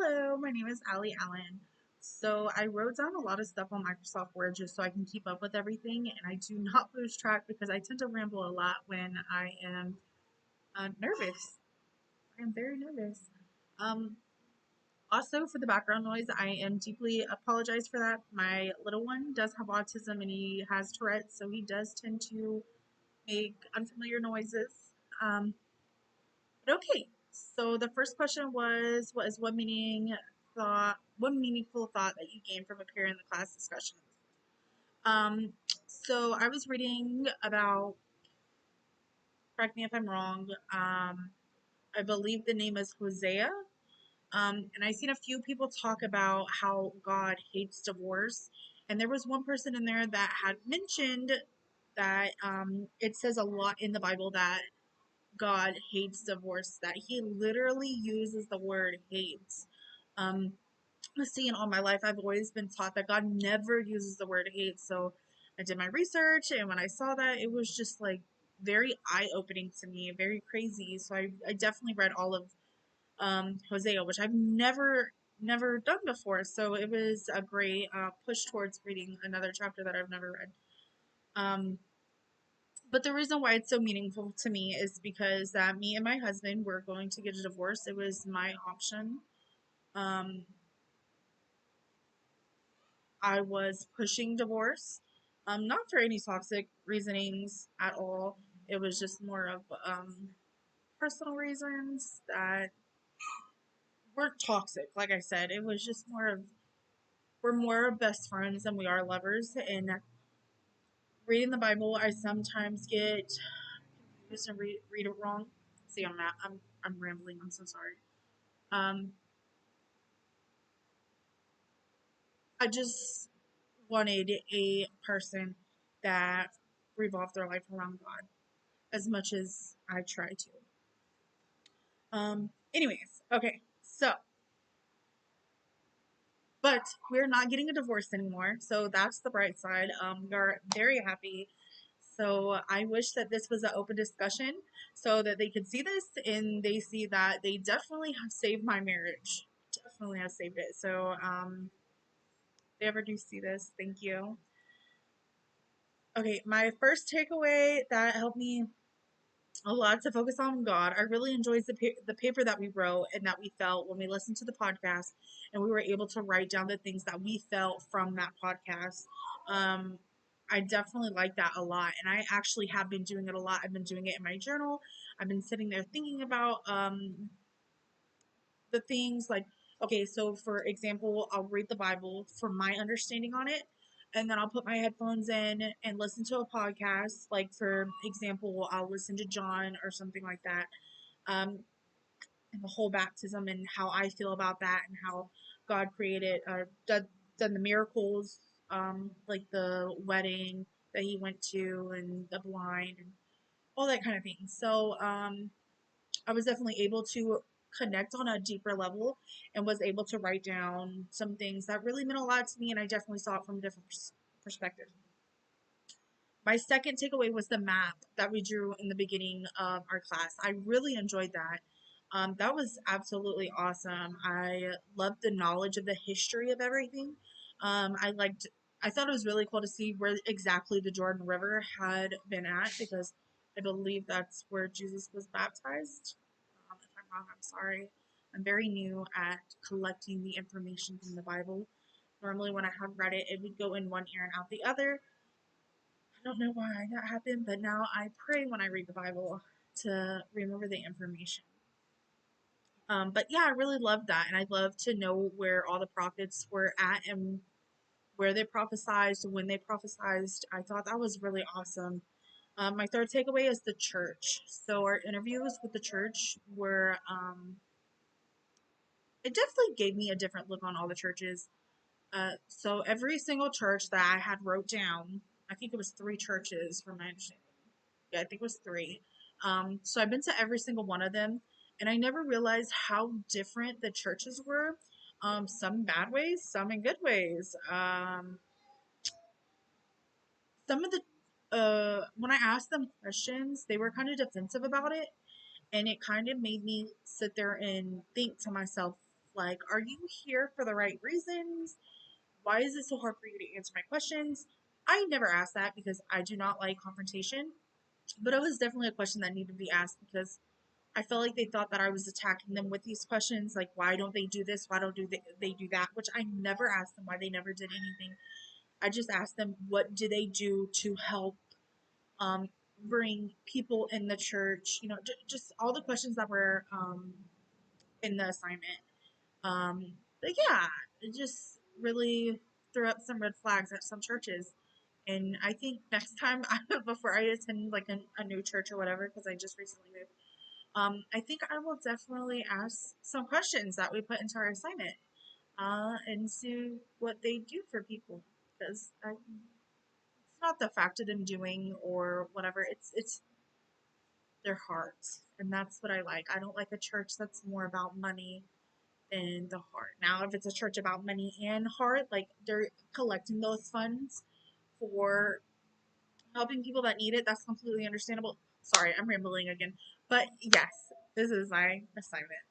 Hello, my name is Allie Allen. So I wrote down a lot of stuff on Microsoft Word just so I can keep up with everything, and I do not lose track because I tend to ramble a lot when I am nervous. I am very nervous. Um, Also, for the background noise, I am deeply apologize for that. My little one does have autism and he has Tourette's, so he does tend to make unfamiliar noises. Um, but okay, so the first question was, what is one meaningful thought that you gained from appearing in the class discussions? Um, so I was reading about, correct me if I'm wrong, I believe the name is Hosea. And I seen a few people talk about how God hates divorce. And there was one person in there that had mentioned that it says a lot in the Bible that God hates divorce, that he literally uses the word hates. Um, Seeing all my life, I've always been taught that God never uses the word hate. So I did my research, and when I saw that, it was just like very eye opening to me, very crazy. So I definitely read all of Hosea, which I've never done before. So it was a great push towards reading another chapter that I've never read. Um, but the reason why it's so meaningful to me is because that me and my husband were going to get a divorce. It was my option. Um, I was pushing divorce, not for any toxic reasonings at all. It was just more of personal reasons that weren't toxic. Like I said, it was just more of we're more best friends than we are lovers. And reading the Bible, I sometimes get confused and read it wrong. See, I'm rambling. I'm so sorry. Um, I just wanted a person that revolved their life around God as much as I try to. Anyways, okay, so, but we're not getting a divorce anymore, so that's the bright side. We're very happy. So I wish that this was an open discussion so that they could see this and they see that they definitely have saved my marriage. Definitely have saved it. So, if they ever do see this, thank you. Okay, my first takeaway that helped me a lot to focus on God. I really enjoyed the paper that we wrote and that we felt when we listened to the podcast, and we were able to write down the things that we felt from that podcast. Um, I definitely like that a lot, and I actually have been doing it a lot. I've been doing it in my journal. I've been sitting there thinking about the things like, okay, so for example, I'll read the Bible for my understanding on it, and then I'll put my headphones in and listen to a podcast. Like, for example, I'll listen to John or something like that, and the whole baptism and how I feel about that and how God created, done the miracles, like the wedding that he went to and the blind and all that kind of thing. So, I was definitely able to connect on a deeper level and was able to write down some things that really meant a lot to me, and I definitely saw it from a different perspective. My second takeaway was the map that we drew in the beginning of our class. I really enjoyed that. That was absolutely awesome. I loved the knowledge of the history of everything. I liked. I thought it was really cool to see where exactly the Jordan River had been at because I believe that's where Jesus was baptized. If I'm wrong, I'm sorry. I'm very new at collecting the information from the Bible. Normally, when I have read it, it would go in one ear and out the other. I don't know why that happened, but now I pray when I read the Bible to remember the information. But yeah, I really love that, and I love to know where all the prophets were at and where they prophesied, when they prophesied. I thought that was really awesome. My third takeaway is the church. So our interviews with the church were, it definitely gave me a different look on all the churches. So every single church that I had wrote down, I think it was three churches from my understanding. Yeah, I think it was three. So I've been to every single one of them, and I never realized how different the churches were. Some in bad ways, some in good ways. Some of the when I asked them questions, they were kind of defensive about it, and it kind of made me sit there and think to myself, Like, are you here for the right reasons? Why is it so hard for you to answer my questions? I never asked that because I do not like confrontation, but it was definitely a question that needed to be asked because I felt like they thought that I was attacking them with these questions, like why don't they do this? Why don't they do that? Which I never asked them why they never did anything. I just asked them what do they do to help um, bring people in the church. You know, just all the questions that were in the assignment. But yeah, it just really threw up some red flags at some churches. And I think next time, before I attend like a new church or whatever, because I just recently moved, I think I will definitely ask some questions that we put into our assignment, and see what they do for people. Because it's not the fact of them doing or whatever. It's their hearts, and that's what I like. I don't like a church that's more about money than the heart. Now, if it's a church about money and heart, like they're collecting those funds for helping people that need it, that's completely understandable. Sorry, I'm rambling again. But yes, this is my assignment.